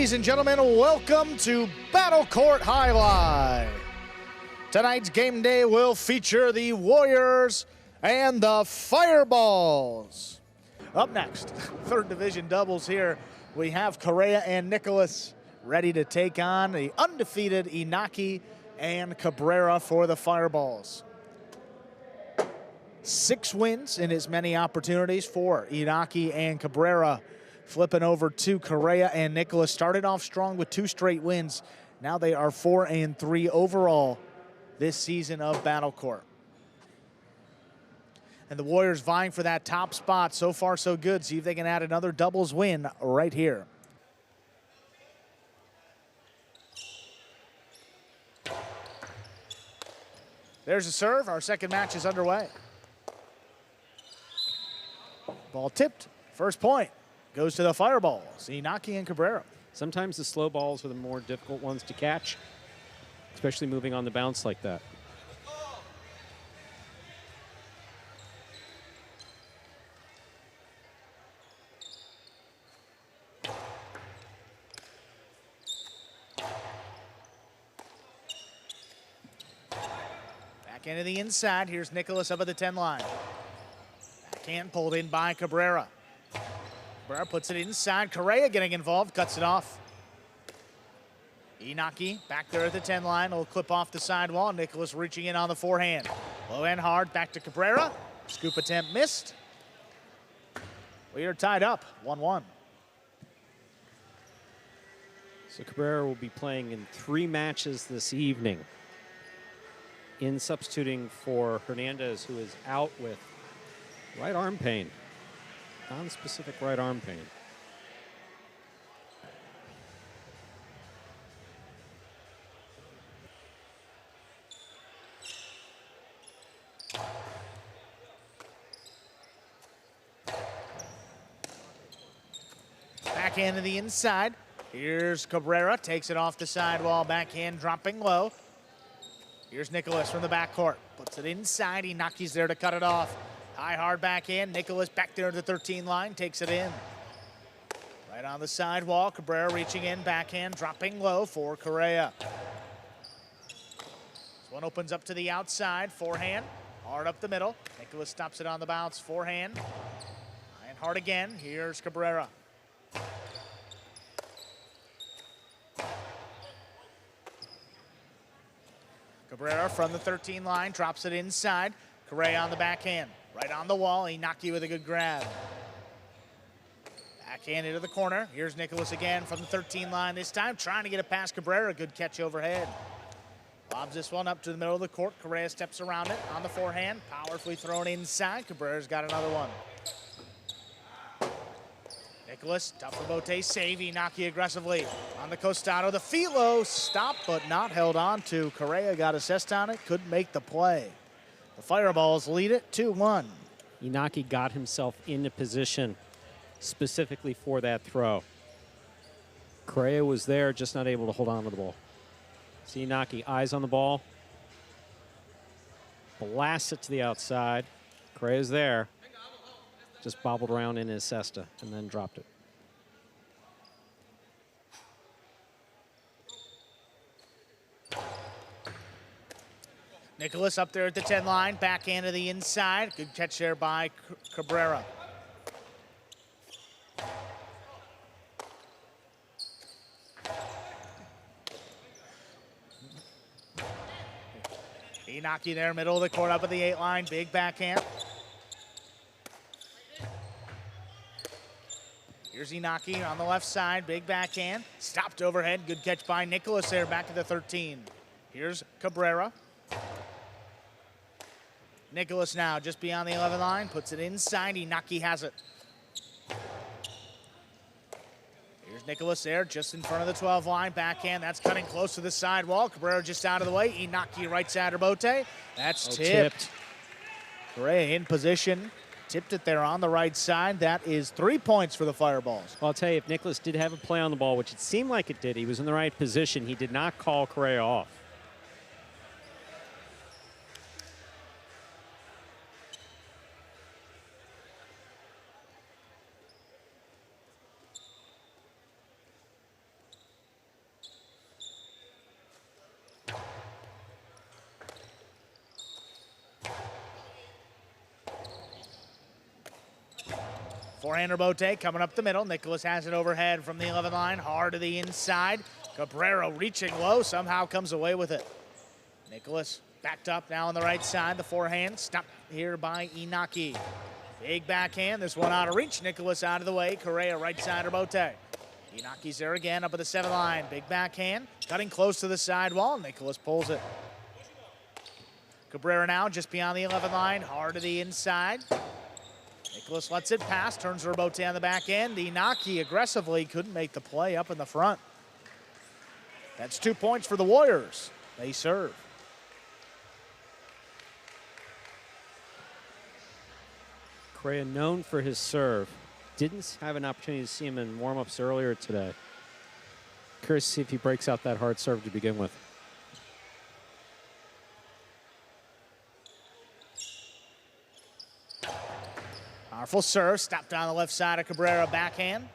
Ladies and gentlemen, welcome to Battle Court Jai-Alai. Tonight's game day will feature the Warriors and the Fireballs. Up next, third division doubles here. We have Correa and Nicolas ready to take on the undefeated Inaki and Cabrera for the Fireballs. 6 wins in as many opportunities for Inaki and Cabrera. Flipping over to Correa and Nicolas. Started off strong with 2 straight wins. Now they are 4-3 overall this season of Battle Court. And the Warriors vying for that top spot. So far, so good. See if they can add another doubles win right here. There's a serve. Our second match is underway. Ball tipped. First point goes to the Fireballs, Inaki and Cabrera. Sometimes the slow balls are the more difficult ones to catch, especially moving on the bounce like that. Back into the inside. Here's Nicolas up at the 10 line. Backhand pulled in by Cabrera. Cabrera puts it inside. Correa getting involved, cuts it off. Inaki back there at the 10 line. Will clip off the sidewall. Nicolas reaching in on the forehand. Low and hard. Back to Cabrera. Scoop attempt missed. We are tied up 1-1. So Cabrera will be playing in 3 matches this evening, in substituting for Hernandez, who is out with right arm pain, non-specific right arm pain. Backhand to the inside. Here's Cabrera, takes it off the sidewall, backhand dropping low. Here's Nicolas from the backcourt, puts it inside. Inaki's there to cut it off. High, hard backhand. Nicolas back there at the 13 line, takes it in. Right on the sidewall, Cabrera reaching in, backhand dropping low for Correa. This one opens up to the outside, forehand, hard up the middle. Nicolas stops it on the bounce, forehand. High and hard again, here's Cabrera. Cabrera from the 13 line, drops it inside. Correa on the backhand, right on the wall. Inaki with a good grab. Backhand into the corner. Here's Nicolas again from the 13 line this time, trying to get it past Cabrera. Good catch overhead. Lobs this one up to the middle of the court. Correa steps around it on the forehand. Powerfully thrown inside. Cabrera's got another one. Nicolas, tough for Bote, save. Inaki aggressively on the costado. The Filo stopped but not held on to. Correa got assessed on it, couldn't make the play. The Fireballs lead it 2-1. Inaki got himself into position specifically for that throw. Correa was there, just not able to hold on to the ball. See Inaki, eyes on the ball. Blasts it to the outside. Correa's there. Just bobbled around in his cesta and then dropped it. Nicolas up there at the 10 line, backhand to the inside. Good catch there by Cabrera. Inaki there, middle of the court, up at the 8 line, big backhand. Here's Inaki on the left side, big backhand. Stopped overhead, good catch by Nicolas there, back to the 13. Here's Cabrera. Nicolas now just beyond the 11 line, puts it inside. Inaki has it. Here's Nicolas there, just in front of the 12 line, backhand. That's cutting close to the sidewall. Cabrera just out of the way. Inaki right side of Bote. That's tipped. Correa in position. Tipped it there on the right side. That is 3 points for the Fireballs. Well, I'll tell you, if Nicolas did have a play on the ball, which it seemed like it did, he was in the right position. He did not call Correa off. Forehand rebote coming up the middle. Nicolas has it overhead from the 11 line, hard to the inside. Cabrera reaching low, somehow comes away with it. Nicolas backed up now on the right side. The forehand stopped here by Inaki. Big backhand, this one out of reach. Nicolas out of the way. Correa right side rebote. Inaki's there again up at the 7 line. Big backhand, cutting close to the sidewall. Nicolas pulls it. Cabrera now just beyond the 11 line, hard to the inside. Nicolas lets it pass, turns the rebote on the back end. Inaki aggressively couldn't make the play up in the front. That's 2 points for the Warriors. They serve. Correa known for his serve. Didn't have an opportunity to see him in warm-ups earlier today. Curious to see if he breaks out that hard serve to begin with. Powerful serve, stopped on the left side of Cabrera, backhand.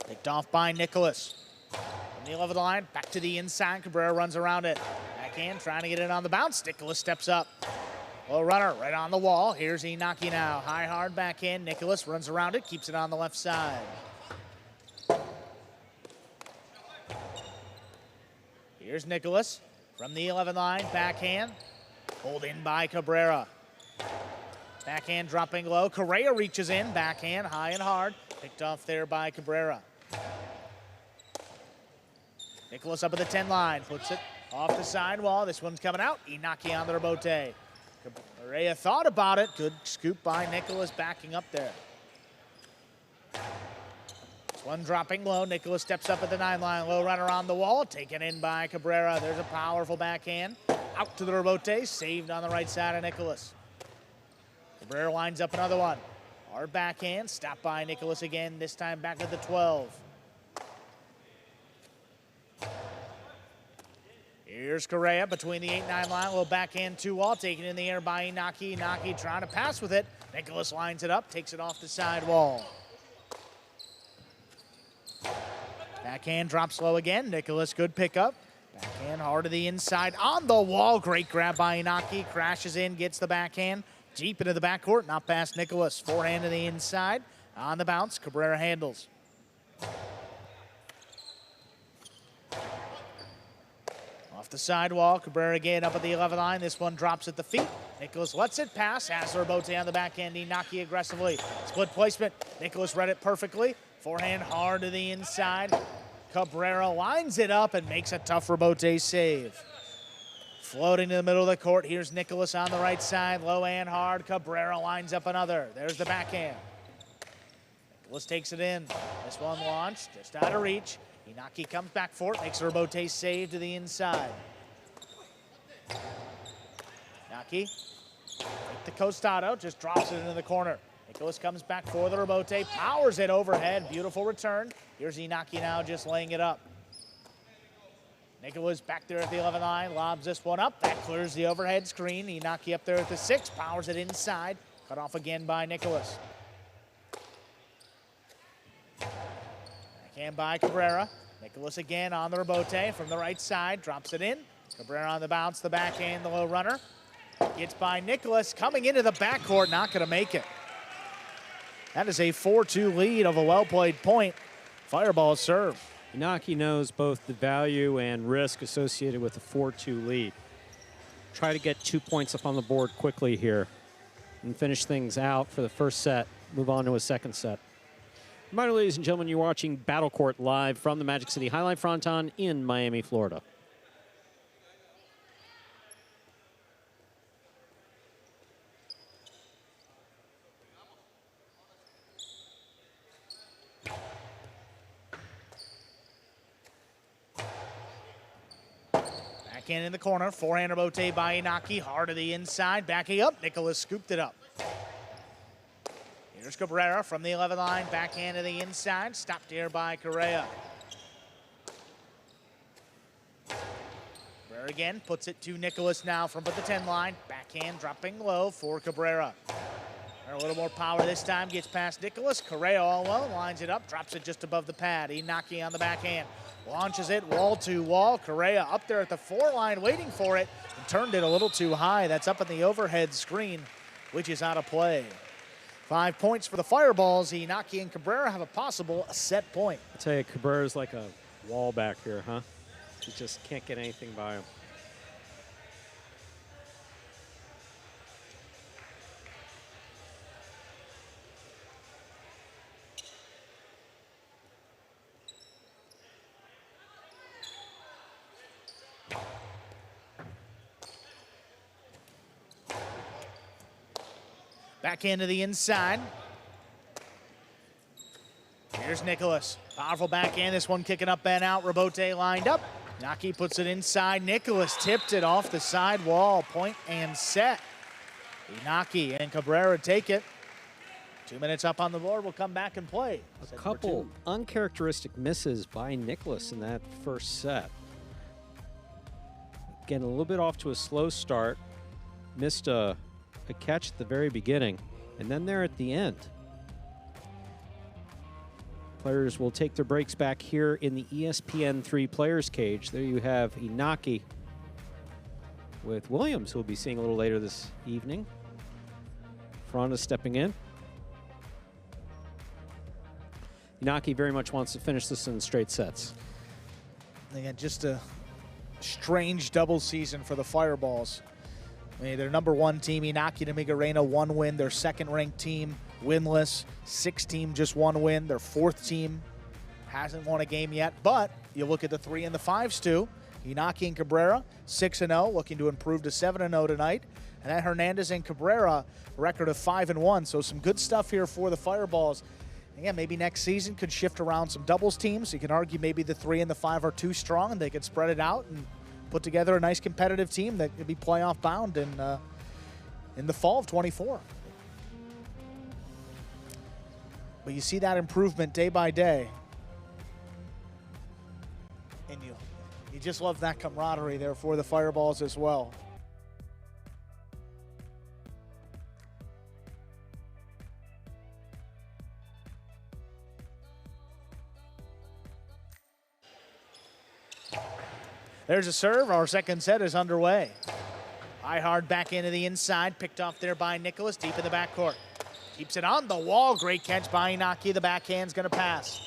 Picked off by Nicolas. From the 11th line, back to the inside. Cabrera runs around it. Backhand, trying to get it on the bounce. Nicolas steps up. Low runner, right on the wall. Here's Inaki now. High, hard backhand. Nicolas runs around it, keeps it on the left side. Here's Nicolas from the 11th line, backhand. Pulled in by Cabrera. Backhand dropping low. Correa reaches in. Backhand high and hard. Picked off there by Cabrera. Nicolas up at the 10 line. Puts it off the sidewall. This one's coming out. Inaki on the rebote. Correa thought about it. Good scoop by Nicolas backing up there. This one dropping low. Nicolas steps up at the 9 line. Low runner on the wall. Taken in by Cabrera. There's a powerful backhand. Out to the rebote. Saved on the right side of Nicolas. Cabrera lines up another one. Hard backhand, stopped by Nicolas again, this time back at the 12. Here's Correa between the 8-9 line, little backhand 2-wall, taken in the air by Inaki. Inaki trying to pass with it. Nicolas lines it up, takes it off the sidewall. Backhand drops low again. Nicolas, good pickup. Backhand hard to the inside, on the wall. Great grab by Inaki, crashes in, gets the backhand. Deep into the backcourt, not past Nicolas. Forehand to the inside. On the bounce, Cabrera handles. Off the sidewall, Cabrera again up at the 11th line. This one drops at the feet. Nicolas lets it pass. Has the rebote on the backhand. Inaki aggressively. Split placement. Nicolas read it perfectly. Forehand hard to the inside. Cabrera lines it up and makes a tough rebote save. Floating to the middle of the court. Here's Nicolas on the right side. Low and hard. Cabrera lines up another. There's the backhand. Nicolas takes it in. This one launched, just out of reach. Inaki comes back for it. Makes a rebote save to the inside. Inaki, with the costado, just drops it into the corner. Nicolas comes back for the rebote. Powers it overhead. Beautiful return. Here's Inaki now just laying it up. Nicolas back there at the 11th line, lobs this one up. That clears the overhead screen. Inaki up there at the 6, powers it inside. Cut off again by Nicolas. Backhand by Cabrera. Nicolas again on the rebote from the right side, drops it in. Cabrera on the bounce, the backhand, the low runner. Gets by Nicolas, coming into the backcourt, not going to make it. That is a 4-2 lead of a well-played point. Fireball serve. Inaki knows both the value and risk associated with a 4-2 lead. Try to get 2 points up on the board quickly here and finish things out for the first set, move on to a second set. Reminder, ladies and gentlemen, you're watching Battle Court live from the Magic City Fronton in Miami, Florida. Backhand in the corner, forehand rebote by Inaki, hard to the inside, backing up. Nicolas scooped it up. Here's Cabrera from the 11th line, backhand to the inside, stopped here by Correa. Cabrera again puts it to Nicolas now from the 10 line, backhand dropping low for Cabrera. A little more power this time, gets past Nicolas. Correa all alone, lines it up, drops it just above the pad. Inaki on the backhand, launches it wall to wall. Correa up there at the 4 line waiting for it and turned it a little too high. That's up in the overhead screen, which is out of play. 5 points for the Fireballs. Inaki and Cabrera have a possible set point. I tell you, Cabrera's like a wall back here, huh? You just can't get anything by him. Backhand to the inside. Here's Nicolas. Powerful backhand. This one kicking up and out. Rebote lined up. Inaki puts it inside. Nicolas tipped it off the side wall. Point and set. Inaki and Cabrera take it. 2 minutes up on the board. We'll come back and play. A couple uncharacteristic misses by Nicolas in that first set. Getting a little bit off to a slow start. Missed a catch at the very beginning, and then there at the end. Players will take their breaks back here in the ESPN3 Players Cage. There you have Inaki with Williams, who we'll be seeing a little later this evening. Fronton stepping in. Inaki very much wants to finish this in straight sets. Again, just a strange double season for the Fireballs. I mean, their #1 team, Inaki to Migarena, 1 win. Their second-ranked team, winless. 6th team, just 1 win. Their 4th team hasn't won a game yet. But you look at the 3 and the 5s too. Inaki and Cabrera, 6-0, looking to improve to 7-0 tonight. And then Hernandez and Cabrera, a record of 5-1. So some good stuff here for the Fireballs. Again, maybe next season could shift around some doubles teams. You can argue maybe the 3 and the 5 are too strong, and they could spread it out and put together a nice competitive team that could be playoff bound in the fall of 24. But you see that improvement day by day. And you just love that camaraderie there for the Fireballs as well. There's a serve. Our second set is underway. High hard back into the inside. Picked off there by Nicolas, deep in the backcourt. Keeps it on the wall. Great catch by Inaki. The backhand's going to pass.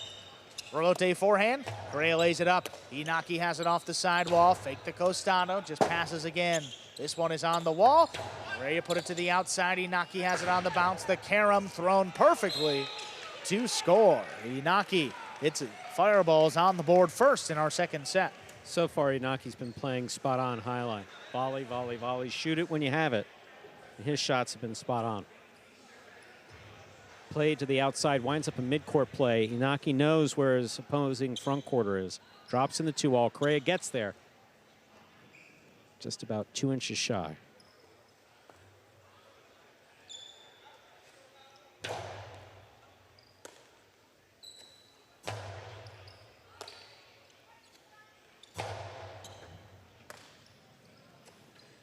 Rolote forehand. Correa lays it up. Inaki has it off the sidewall. Fake the Costano. Just passes again. This one is on the wall. Correa put it to the outside. Inaki has it on the bounce. The carom thrown perfectly to score. Inaki, it's Fireballs on the board first in our second set. So far, Inaki's been playing spot on highline. Volley, volley, volley. Shoot it when you have it. And his shots have been spot on. Play to the outside, winds up a midcourt play. Inaki knows where his opposing front quarter is. Drops in the 2-all. Correa gets there. Just about 2 inches shy.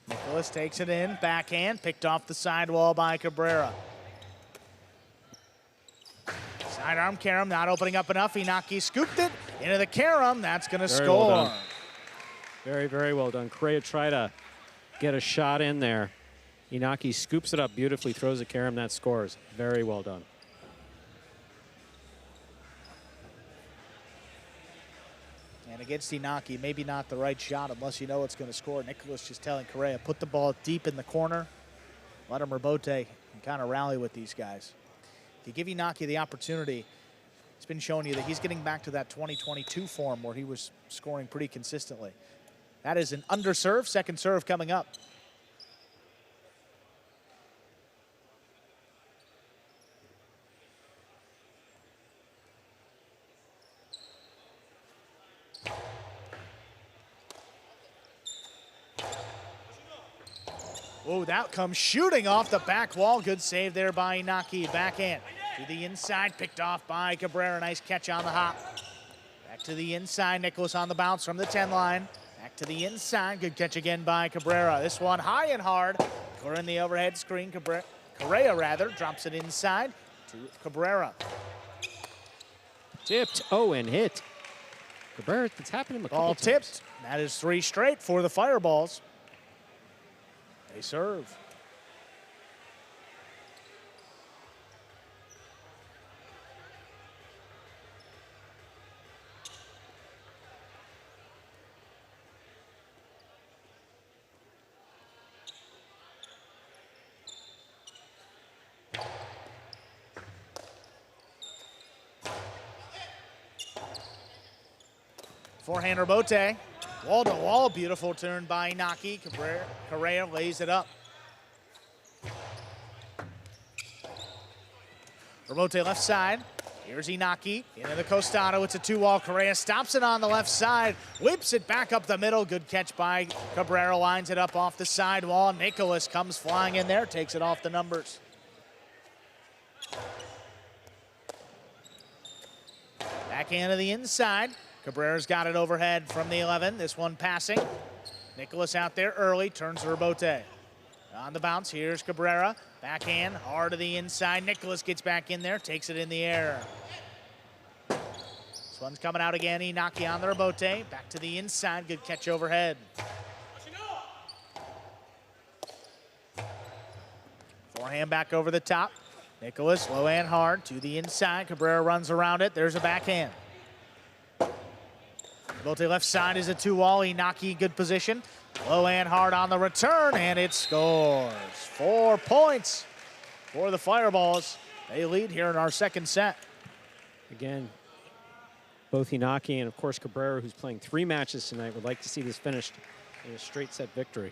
Nicolas takes it in, backhand, picked off the sidewall by Cabrera. Sidearm carom not opening up enough. Inaki scooped it into the carom. That's going to score. Well done. Very, very well done. Correa tried to get a shot in there. Inaki scoops it up beautifully, throws a carom, that scores. Very well done. And against Inaki, maybe not the right shot unless you know it's going to score. Nicolas just telling Correa, put the ball deep in the corner. Let him rebote and kind of rally with these guys. If you give Inaki the opportunity, it's been showing you that he's getting back to that 2022 form where he was scoring pretty consistently. That is an underserve, second serve coming up. Oh, that comes shooting off the back wall. Good save there by Inaki. Backhand to the inside, picked off by Cabrera. Nice catch on the hop. Back to the inside. Nicolas on the bounce from the 10 line. Back to the inside. Good catch again by Cabrera. This one high and hard. Correa in the overhead screen. Correa drops it inside to Cabrera. Tipped. Oh, and hit. Cabrera, it's happened to him a couple Ball times. tipped. That is 3 straight for the Fireballs. They serve. Forehand rebote. Wall to wall, beautiful turn by Inaki. Correa lays it up. Rebote left side. Here's Inaki into the Costado. It's a 2-wall. Correa stops it on the left side, whips it back up the middle. Good catch by Cabrera, lines it up off the sidewall. Nicolas comes flying in there, takes it off the numbers. Backhand to the inside. Cabrera's got it overhead from the 11. This one passing. Nicolas out there early, turns the rebote. On the bounce, here's Cabrera. Backhand, hard to the inside. Nicolas gets back in there, takes it in the air. This one's coming out again. Inaki on the rebote. Back to the inside, good catch overhead. Forehand back over the top. Nicolas, low and hard to the inside. Cabrera runs around it. There's a backhand. Rebote left side is a 2-wall. Inaki, good position. Low and hard on the return, and it scores. 4 points for the Fireballs. They lead here in our second set. Again, both Inaki and, of course, Cabrera, who's playing 3 matches tonight, would like to see this finished in a straight set victory.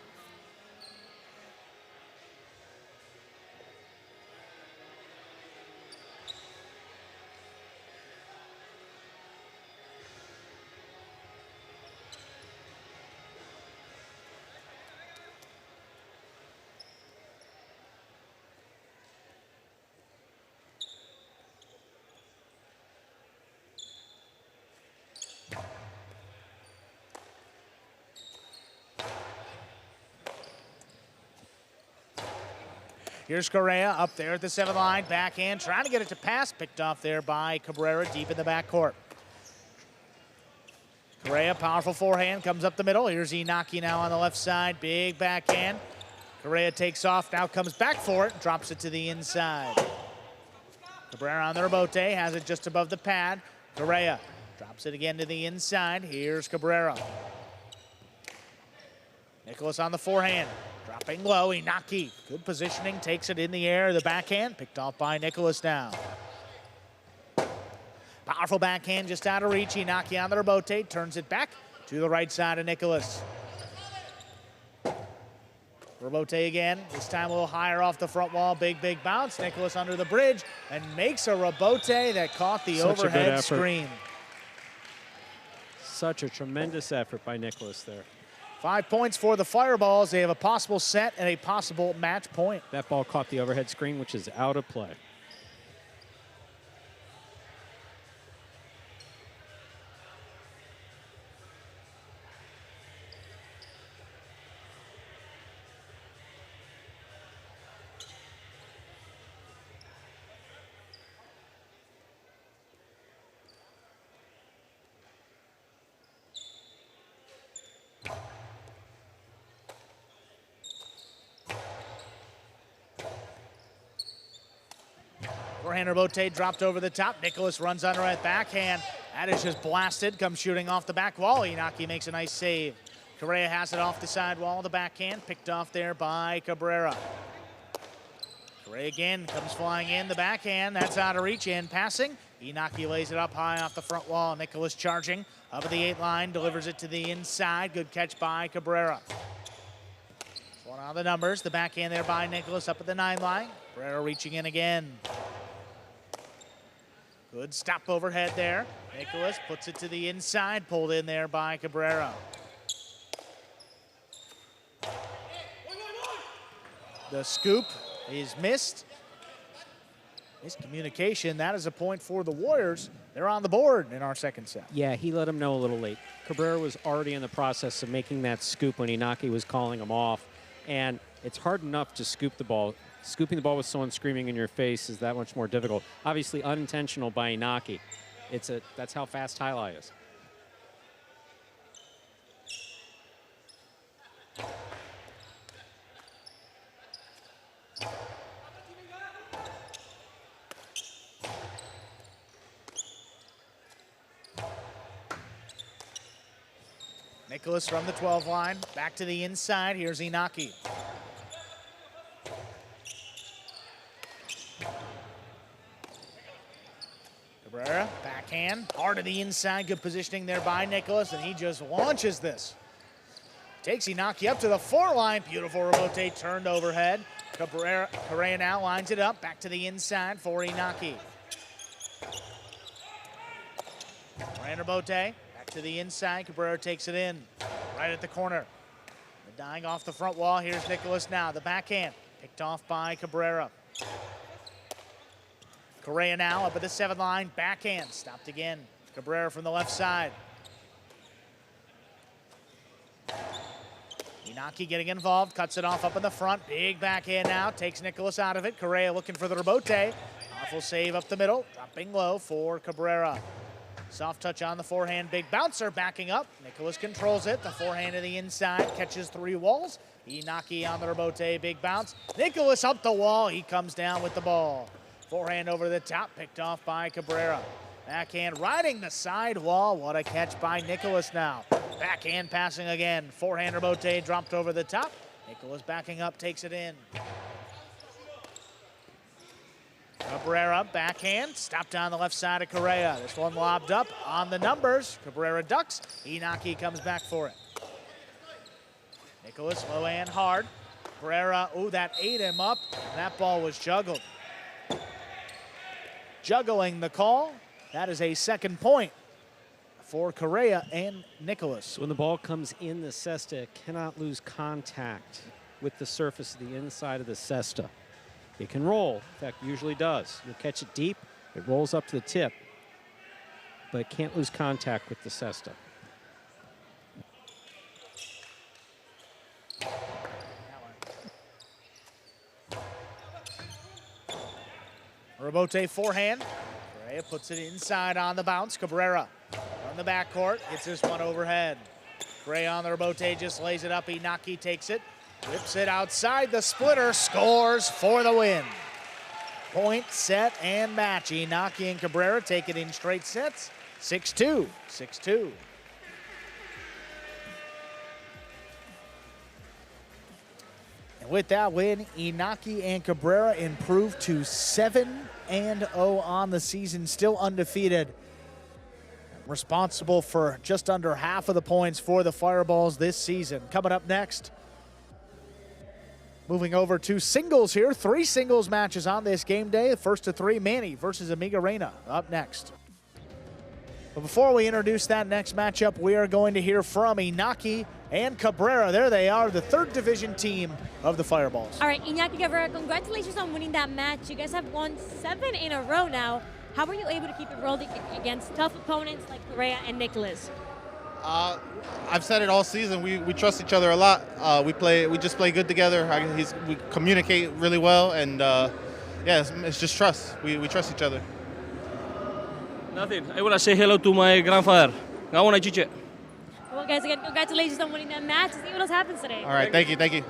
Here's Correa up there at the 7th line. Backhand, trying to get it to pass. Picked off there by Cabrera deep in the backcourt. Correa, powerful forehand, comes up the middle. Here's Inaki now on the left side. Big backhand. Correa takes off, now comes back for it. Drops it to the inside. Cabrera on the rebote, has it just above the pad. Correa drops it again to the inside. Here's Cabrera. Nicolas on the forehand. Dropping low, Inaki, good positioning, takes it in the air. The backhand, picked off by Nicolas now. Powerful backhand just out of reach. Inaki on the rebote, turns it back to the right side of Nicolas. Rebote again, this time a little higher off the front wall. Big bounce. Nicolas under the bridge and makes a rebote that caught the overhead screen. Such a tremendous effort by Nicolas there. 5 points for the Fireballs. They have a possible set and a possible match point. That ball caught the overhead screen, which is out of play. Forehand rebote dropped over the top. Nicolas runs under it, backhand. That is just blasted, comes shooting off the back wall. Inaki makes a nice save. Correa has it off the side wall, the backhand, picked off there by Cabrera. Correa again comes flying in, the backhand, that's out of reach, and passing. Inaki lays it up high off the front wall. Nicolas charging up at the 8 line, delivers it to the inside. Good catch by Cabrera. One on the numbers, the backhand there by Nicolas up at the 9 line. Cabrera reaching in again. Good stop overhead there. Nicolas puts it to the inside, pulled in there by Cabrera. The scoop is missed. Miscommunication, that is a point for the Warriors. They're on the board in our second set. Yeah, he let him know a little late. Cabrera was already in the process of making that scoop when Inaki was calling him off. And it's hard enough to scoop the ball. Scooping the ball with someone screaming in your face is that much more difficult. Obviously unintentional by Inaki. That's how fast Jai-Alai is. Nicolas from the 12 line, back to the inside. Here's Inaki. Cabrera, backhand, hard to the inside, good positioning there by Nicolas, and he just launches this. Takes Inaki up to the 4 line, beautiful rebote turned overhead. Correa now lines it up, back to the inside for Inaki. Rebote, back to the inside, Cabrera takes it in, right at the corner. Dying off the front wall, here's Nicolas now, the backhand, picked off by Cabrera. Correa now up at the 7 line, backhand, stopped again. Cabrera from the left side. Inaki getting involved, cuts it off up in the front. Big backhand now, takes Nicolas out of it. Correa looking for the rebote. Powerful save up the middle, dropping low for Cabrera. Soft touch on the forehand, big bouncer backing up. Nicolas controls it, the forehand to the inside, catches 3 walls. Inaki on the rebote, big bounce. Nicolas up the wall, he comes down with the ball. Forehand over the top, picked off by Cabrera. Backhand riding the side wall. What a catch by Nicolas now. Backhand passing again. Forehand rebote dropped over the top. Nicolas backing up, takes it in. Cabrera, backhand, stopped on the left side of Correa. This one lobbed up on the numbers. Cabrera ducks. Inaki comes back for it. Nicolas low and hard. Cabrera, ooh, that ate him up. That ball was juggled. Juggling the call. That is a 2nd point for Correa and Nicolas. So when the ball comes in the cesta, it cannot lose contact with the surface of the inside of the cesta. It can roll, in fact, usually does. You'll catch it deep, it rolls up to the tip, but it can't lose contact with the cesta. Rebote forehand. Correa puts it inside on the bounce. Cabrera on the backcourt, gets this one overhead. Correa on the rebote, just lays it up. Inaki takes it, whips it outside the splitter, scores for the win. Point, set, and match. Inaki and Cabrera take it in straight sets. 6-2, 6-2. With that win, Inaki and Cabrera improved to 7-0 on the season, still undefeated. Responsible for just under half of the points for the Fireballs this season. Coming up next, moving over to singles here. 3 singles matches on this game day. First of 3, Manny versus Amiga Reina up next. But before we introduce that next matchup, we are going to hear from Inaki and Cabrera. There they are, the 3rd division team of the Fireballs. All right, Inaki, Cabrera, congratulations on winning that match. You guys have won 7 in a row now. How were you able to keep it rolling against tough opponents like Correa and Nicolas? I've said it all season. We trust each other a lot. We just play good together. We communicate really well, and yeah, it's just trust. We trust each other. Nothing. I want to say hello to my grandfather. I want to chiche. Well, guys, again, congratulations on winning that match. Let's see what else happens today. All right, thank you.